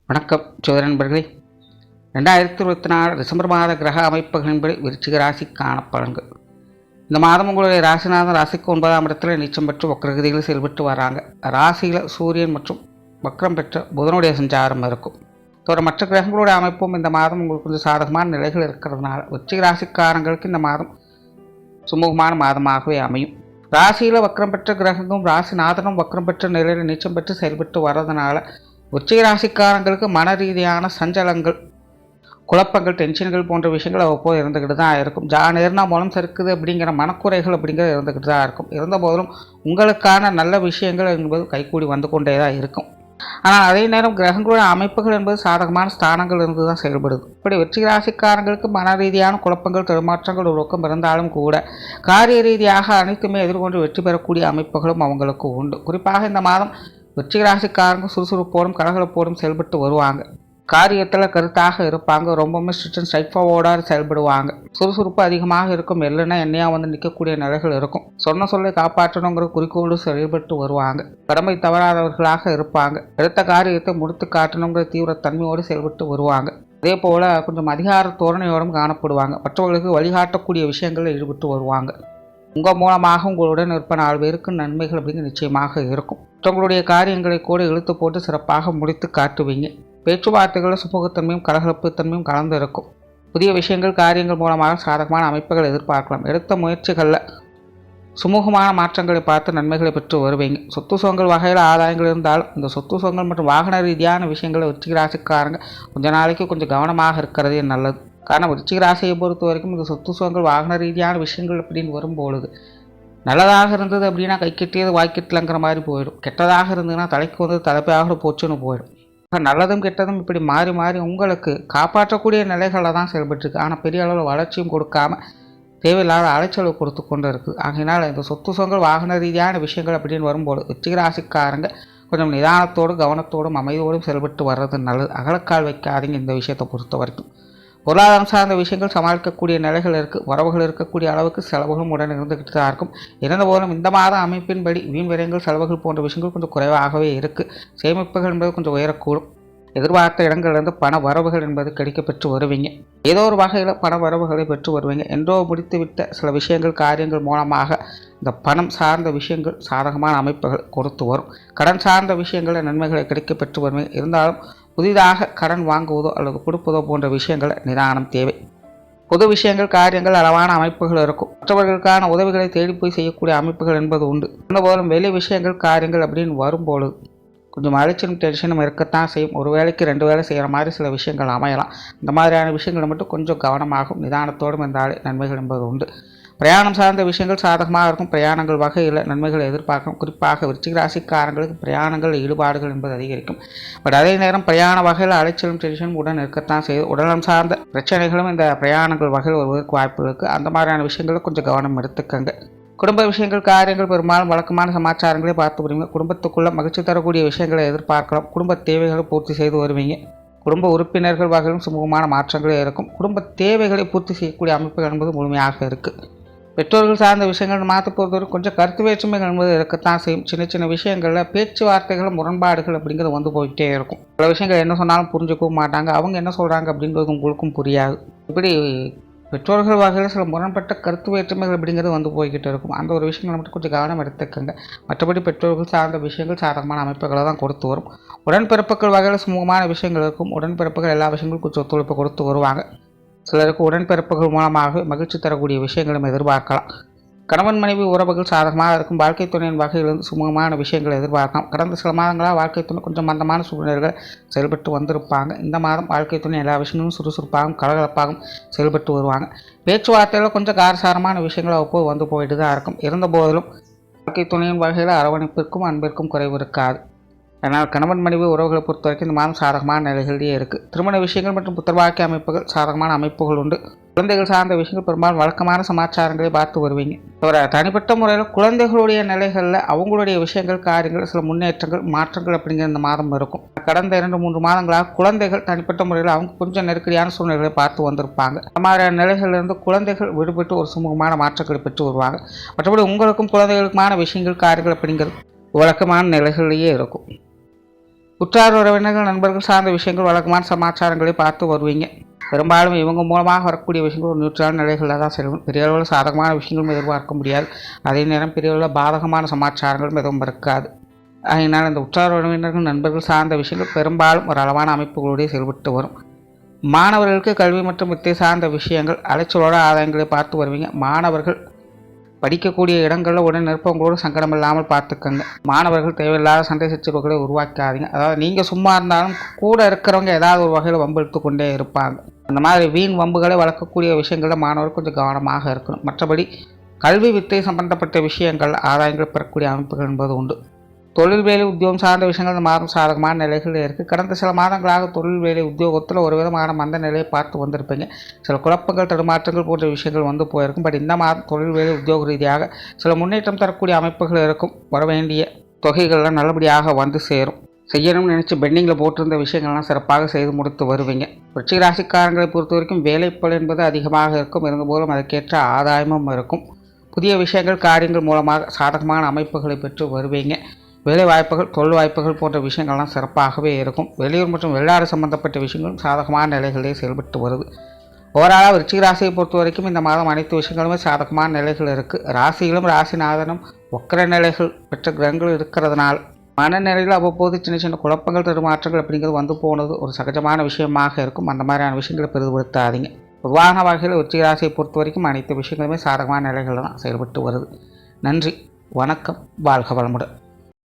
வணக்கம் சோதர நண்பர்களே. 2024 டிசம்பர் மாத கிரக அமைப்புகளின்படி விருச்சிக ராசிக்கான பலன்கள். இந்த மாதம் உங்களுடைய ராசிநாதன் ராசிக்கு 9ஆம் இடத்துல நீச்சம் பெற்று வக்ரகதியில் செயல்பட்டு வராங்க. ராசியில் சூரியன் மற்றும் வக்ரம் பெற்ற புதனுடைய சஞ்சாரம் இருக்கும். மற்ற கிரகங்களுடைய அமைப்பும் இந்த மாதம் உங்களுக்கு கொஞ்சம் சாதகமான நிலைகள் இருக்கிறதுனால விருச்சிக ராசிக்காரங்களுக்கு இந்த மாதம் சுமூகமான மாதமாகவே அமையும். ராசியில் வக்ரம் பெற்ற கிரகங்களும் ராசிநாதனும் வக்ரம் பெற்ற நிலையில் நீச்சம் பெற்று செயல்பட்டு வர்றதுனால விருச்சிக ராசிக்காரங்களுக்கு மன ரீதியான சஞ்சலங்கள், குழப்பங்கள், டென்ஷன்கள் போன்ற விஷயங்கள் அவ்வப்போது இருந்துக்கிட்டு தான் இருக்கும். நேர்னா மூலம் சறுக்குது அப்படிங்கிற மனக்குறைகள் அப்படிங்கிறது இருந்துக்கிட்டு தான் இருக்கும். இருந்த போதிலும் உங்களுக்கான நல்ல விஷயங்கள் என்பது கைகூடி வந்து கொண்டே தான் இருக்கும். ஆனால் அதே நேரம் கிரகங்களுடைய அமைப்புகள் என்பது சாதகமான ஸ்தானங்கள் இருந்து தான் செயல்படுது. இப்படி விருச்சிக ராசிக்காரங்களுக்கு மன ரீதியான குழப்பங்கள், தடுமாற்றங்கள் ஒரு பக்கம் இருந்தாலும் கூட காரிய ரீதியாக அனைத்துமே எதிர்கொண்டு வெற்றி பெறக்கூடிய அமைப்புகளும் அவங்களுக்கு உண்டு. குறிப்பாக இந்த மாதம் விருச்சிக ராசிக்காரங்க சுறுசுறுப்போடும் கலகலப்போடும் செயல்பட்டு வருவாங்க. காரியத்தில் கருத்தாக இருப்பாங்க. ரொம்பவுமே ஸ்ட்ரிக்ட் அண்ட் ஸ்ட்ரைட் ஃபார்வர்டாக செயல்படுவாங்க. சுறுசுறுப்பு அதிகமாக இருக்கும். இல்லைன்னா என்னையா வந்து நிற்கக்கூடிய நிலைகள் இருக்கும். சொன்ன சொல்லை காப்பாற்றணுங்கிற குறிக்கோடு செயல்பட்டு வருவாங்க. கடமை தவறாதவர்களாக இருப்பாங்க. எடுத்த காரியத்தை முடித்து காட்டணுங்கிற தீவிர தன்மையோடு செயல்பட்டு வருவாங்க. அதே போல் கொஞ்சம் அதிகார தோரணையோடும் காணப்படுவாங்க. மற்றவர்களுக்கு வழிகாட்டக்கூடிய விஷயங்களில் ஈடுபட்டு வருவாங்க. உங்கள் மூலமாக உங்களுடன் இருப்ப 4 பேருக்கு நன்மைகள் அப்படிங்கிற நிச்சயமாக இருக்கும். மற்றவங்களுடைய காரியங்களை கூட இழுத்து போட்டு சிறப்பாக முடித்து காட்டுவீங்க. பேச்சுவார்த்தைகளில் சுமூகத்தன்மையும் கலகலப்புத்தன்மையும் கலந்து இருக்கும். புதிய விஷயங்கள், காரியங்கள் மூலமாக சாதகமான அமைப்புகள் எதிர்பார்க்கலாம். எடுத்த முயற்சிகளில் சுமூகமான மாற்றங்களை பார்த்து நன்மைகளை பெற்று வருவீங்க. சொத்து சுகங்கள் வகையில் ஆதாயங்கள் இருந்தாலும் இந்த சொத்து சுகங்கள் மற்றும் வாகன ரீதியான விஷயங்களை விருச்சிக ராசிக்காரங்க கொஞ்ச நாளைக்கு கொஞ்சம் கவனமாக இருக்கிறதே நல்லது. காரணம் விருச்சிக ராசியை பொறுத்த வரைக்கும் இந்த சொத்து சுகங்கள், வாகன ரீதியான விஷயங்கள் அப்படின்னு வரும்பொழுது நல்லதாக இருந்தது அப்படின்னா கை கெட்டியது வாய்க்கிட்டலங்கிற மாதிரி போயிடும். கெட்டதாக இருந்ததுன்னா தலைக்கு வந்து தலைப்பாக போச்சுன்னு போயிடும். நல்லதும் கெட்டதும் இப்படி மாறி மாறி உங்களுக்கு காப்பாற்றக்கூடிய நிலைகளில் தான் செயல்பட்டுருக்கு. ஆனால் பெரிய அளவில் வளர்ச்சியும் கொடுக்காம தேவையில்லாத அலைச்சலை கொடுத்து கொண்டு இருக்குது. ஆகையினால் இந்த சொத்து சுகங்கள், வாகன ரீதியான விஷயங்கள் அப்படின்னு வரும்போது விருச்சிக ராசிக்காரங்க கொஞ்சம் நிதானத்தோடு கவனத்தோடும் அமைதியோடும் செயல்பட்டு வர்றது நல்லது. அகலக்கால் வைக்காதீங்க இந்த விஷயத்தை பொறுத்த வரைக்கும். பொருளாதாரம் சார்ந்த விஷயங்கள் சமாளிக்கக்கூடிய நிலைகள் இருக்குது. வரவுகள் இருக்கக்கூடிய அளவுக்கு செலவுகளும் உடன் இருந்துக்கிட்டு தான் இருக்கும். இருந்தபோதும் இந்த மாத அமைப்பின்படி வீண் விரயங்கள், செலவுகள் போன்ற விஷயங்கள் கொஞ்சம் குறைவாகவே இருக்குது. சேமிப்புகள் என்பது கொஞ்சம் உயரக்கூடும். எதிர்பார்த்த இடங்களிலிருந்து பண வரவுகள் என்பது கிடைக்கப்பெற்று வருவீங்க. ஏதோ ஒரு வகையில் பண வரவுகளை பெற்று வருவீங்க. என்றோ முடித்துவிட்ட சில விஷயங்கள், காரியங்கள் மூலமாக இந்த பணம் சார்ந்த விஷயங்கள் சாதகமான அமைப்புகள் கொடுத்து வரும். கடன் சார்ந்த விஷயங்களில் நன்மைகளை கிடைக்கப்பெற்று வருவீங்க. இருந்தாலும் புதிதாக கடன் வாங்குவதோ அல்லது கொடுப்பதோ போன்ற விஷயங்கள் நிதானம் தேவை. பொது விஷயங்கள், காரியங்கள் அளவான அமைப்புகள் இருக்கும். மற்றவர்களுக்கான உதவிகளை தேடி போய் செய்யக்கூடிய அமைப்புகள் என்பது உண்டு. இருந்தபோதும் வெளி விஷயங்கள், காரியங்கள் அப்படின்னு வரும்பொழுது கொஞ்சம் அலைச்சலும் டென்ஷனும் இருக்கத்தான் செய்யும். ஒரு வேலைக்கு 2 வேலை செய்கிற மாதிரி சில விஷயங்கள் அமையலாம். இந்த மாதிரியான விஷயங்களை மட்டும் கொஞ்சம் கவனமாகவும் நிதானத்தோடும் இருந்தாலே நன்மைகள் என்பது உண்டு. பிரயாணம் சார்ந்த விஷயங்கள் சாதகமாக இருக்கும். பிரயாணங்கள் வகையில் நன்மைகளை எதிர்பார்க்கும். குறிப்பாக விருச்சிக ராசிக்காரங்களுக்கு பிரயாணங்கள் ஈடுபாடுகள் என்பது அதிகரிக்கும். பட் அதே நேரம் பிரயாண வகையில் அலைச்சலும் டென்ஷனும் உடன் இருக்கத்தான் செய்யும். உடல்நலம் சார்ந்த பிரச்சனைகளும் இந்த பிரயாணங்கள் வகையில் வருவதற்கு வாய்ப்பு இருக்குது. அந்த மாதிரியான விஷயங்களில் கொஞ்சம் கவனம் எடுத்துக்கங்க. குடும்ப விஷயங்கள், காரியங்கள் பெரும்பாலும் வழக்கமான சமாச்சாரங்களே பார்த்து வருவீங்க. குடும்பத்துக்குள்ளே மகிழ்ச்சி தரக்கூடிய விஷயங்களை எதிர்பார்க்கலாம். குடும்ப தேவைகளை பூர்த்தி செய்து வருவீங்க. குடும்ப உறுப்பினர்கள் வகையிலும் சுமூகமான மாற்றங்களே இருக்கும். குடும்ப தேவைகளை பூர்த்தி செய்யக்கூடிய அமைப்புகள் என்பது முழுமையாக இருக்குது. பெற்றோர்கள் சார்ந்த விஷயங்கள் மாற்ற பொறுத்தவரை கொஞ்சம் கருத்து வேற்றுமைகள் என்பது இருக்கத்தான் செய்யும். சின்ன சின்ன விஷயங்களில் பேச்சுவார்த்தைகள், முரண்பாடுகள் அப்படிங்கிறது வந்து போயிட்டே இருக்கும். சில விஷயங்கள் என்ன சொன்னாலும் புரிஞ்சுக்கவும் மாட்டாங்க. அவங்க என்ன சொல்கிறாங்க அப்படிங்கிறது உங்களுக்கும் புரியாது. இப்படி பெற்றோர்கள் வகையில் சில முரண்பட்ட கருத்து வேற்றுமைகள் அப்படிங்கிறது வந்து போய்கிட்டு இருக்கும். அந்த ஒரு விஷயங்களை மட்டும் கொஞ்சம் கவனம் எடுத்துக்கங்க. மற்றபடி பெற்றோர்கள் சார்ந்த விஷயங்கள் சாதகமான அமைப்புகளை தான் கொடுத்து வரும். உடன்பிறப்புகள் வகையில் சுமூகமான விஷயங்கள் இருக்கும். உடன்பிறப்புகள் எல்லா விஷயங்களும் கொஞ்சம் ஒத்துழைப்பு கொடுத்து வருவாங்க. சிலருக்கு உடன்பிறப்புகள் மூலமாக மகிழ்ச்சி தரக்கூடிய விஷயங்களும் எதிர்பார்க்கலாம். கணவன் மனைவி உறவுகள் சாதகமாக இருக்கும். வாழ்க்கை துணையின் வகையிலிருந்து சுமூகமான விஷயங்களை எதிர்பார்க்கலாம். கடந்த சில மாதங்களாக வாழ்க்கை துணை கொஞ்சம் மந்தமான சூழ்நிலைகள் செயல்பட்டு வந்திருப்பாங்க. இந்த மாதம் வாழ்க்கை துணை எல்லா விஷயங்களும் சுறுசுறுப்பாகவும் கலகலப்பாகவும் செயல்பட்டு வருவாங்க. பேச்சுவார்த்தையில் கொஞ்சம் காரசாரமான விஷயங்கள் அவ்வப்போது வந்து போயிட்டு தான் இருக்கும். இருந்த போதிலும் வாழ்க்கை துணையின் வகையில் அரவணைப்பிற்கும் அன்பிற்கும் குறைவு இருக்காது. அதனால் கணவன் மனைவி உறவுகளை பொறுத்த வரைக்கும் இந்த மாதம் சாதகமான நிலைகளிலேயே இருக்குது. திருமண விஷயங்கள் மற்றும் புத்திரவாக்கிய அமைப்புகள் சாதகமான அமைப்புகள் உண்டு. குழந்தைகள் சார்ந்த விஷயங்கள் பெரும்பாலும் வழக்கமான சமாச்சாரங்களை பார்த்து வருவீங்க. தனிப்பட்ட முறையில் குழந்தைகளுடைய நிலைகளில் அவங்களுடைய விஷயங்கள், காரியங்கள், சில முன்னேற்றங்கள், மாற்றங்கள் அப்படிங்கிற இந்த மாதம் இருக்கும். கடந்த 2-3 மாதங்களாக குழந்தைகள் தனிப்பட்ட முறையில் அவங்க கொஞ்சம் நெருக்கடியான சூழ்நிலைகளை பார்த்து வந்திருப்பாங்க. அந்த மாதிரியான நிலைகளிலிருந்து குழந்தைகள் விடுபட்டு ஒரு சுமூகமான மாற்றங்களை பெற்று வருவாங்க. மற்றபடி உங்களுக்கும் குழந்தைகளுக்குமான விஷயங்கள், காரியங்கள் அப்படிங்கிறது வழக்கமான நிலைகளிலேயே இருக்கும். உற்றார் உறவினர்கள் நண்பர்கள் சார்ந்த விஷயங்கள் வழக்கமான சமாச்சாரங்களை பார்த்து வருவீங்க. பெரும்பாலும் இவங்க மூலமாக வரக்கூடிய விஷயங்கள் ஒரு நியூட்ரலான நிலைகளில் தான் செல்லும். பெரிய அளவில் சாதகமான விஷயங்களும் எதிர்பார்க்க முடியாது. அதே நேரம் பெரிய அளவில் பாதகமான சமாச்சாரங்களும் எதுவும் இருக்காது. அதனால் இந்த உற்றார் உறவினர்கள் நண்பர்கள் சார்ந்த விஷயங்கள் பெரும்பாலும் ஒரு அளவான அமைப்புகளுடைய செயல்பட்டு வரும். மாணவர்களுக்கு கல்வி மற்றும் வித்தை சார்ந்த விஷயங்கள் அலைச்சலோட ஆதாயங்களை பார்த்து வருவீங்க. மாணவர்கள் படிக்கக்கூடிய இடங்களில் உடனே நிற்பவங்களோடு சங்கடம் இல்லாமல் பார்த்துக்கங்க. மாணவர்கள் தேவையில்லாத சண்டை சச்சரவுகளை உருவாக்காதீங்க. அதாவது நீங்கள் சும்மா இருந்தாலும் கூட இருக்கிறவங்க ஏதாவது ஒரு வகையில் வம்பு எடுத்து கொண்டே இருப்பாங்க. அந்த மாதிரி வீண் வம்புகளை வளர்க்கக்கூடிய விஷயங்களில் மாணவர்கள் கொஞ்சம் கவனமாக இருக்கணும். மற்றபடி கல்வி வித்தை சம்பந்தப்பட்ட விஷயங்கள் ஆதாயங்கள் பெறக்கூடிய அமைப்புகள் என்பது உண்டு. தொழில் வேலை உத்தியோகம் சார்ந்த விஷயங்கள் இந்த மாதம் சாதகமான நிலைகள் இருக்குது. கடந்த சில மாதங்களாக தொழில் வேலை உத்தியோகத்தில் ஒரு விதமான மந்த நிலையை பார்த்து வந்திருப்பீங்க. சில குழப்பங்கள் தடுமாற்றங்கள் போன்ற விஷயங்கள் வந்து போயிருக்கும். பட் இந்த மாதம் தொழில் வேலை உத்தியோக ரீதியாக சில முன்னேற்றம் தரக்கூடிய அமைப்புகள் இருக்கும். வர வேண்டிய தொகைகள்லாம் நல்லபடியாக வந்து சேரும். செய்யணும்னு நினச்சி பெண்டிங்கில் போட்டிருந்த விஷயங்கள்லாம் சிறப்பாக செய்து முடித்து வருவீங்க. விருச்சிக ராசிக்காரங்களை பொறுத்த வரைக்கும் வேலைப்பள் என்பது அதிகமாக இருக்கும். இருந்தபோதும் அதற்கேற்ற ஆதாயமும் இருக்கும். புதிய விஷயங்கள் காரியங்கள் மூலமாக சாதகமான அமைப்புகளை பெற்று வருவீங்க. வேலை வாய்ப்புகள் தொழில் வாய்ப்புகள் போன்ற விஷயங்கள்லாம் சிறப்பாகவே இருக்கும். வெளியூர் மற்றும் வெளிநாடு சம்பந்தப்பட்ட விஷயங்களும் சாதகமான நிலைகளே செயல்பட்டு வருது. ஓவராலாக விருச்சிக ராசியை பொறுத்த வரைக்கும் இந்த மாதம் அனைத்து விஷயங்களுமே சாதகமான நிலைகள் இருக்குது. ராசிகளும் ராசிநாதனும் வக்கர நிலைகள் பெற்ற கிரகங்கள் இருக்கிறதுனால மனநிலையில் அவ்வப்போது சின்ன சின்ன குழப்பங்கள் தடுமாற்றங்கள் அப்படிங்கிறது வந்து போனது ஒரு சகஜமான விஷயமாக இருக்கும். அந்த மாதிரியான விஷயங்களை பெரிதுபடுத்தாதீங்க. பொதுவான வகையில் விருச்சிக ராசியை பொறுத்த வரைக்கும் அனைத்து விஷயங்களுமே சாதகமான நிலைகள் தான் செயல்பட்டு வருது. நன்றி, வணக்கம், வாழ்க வளமுடன்.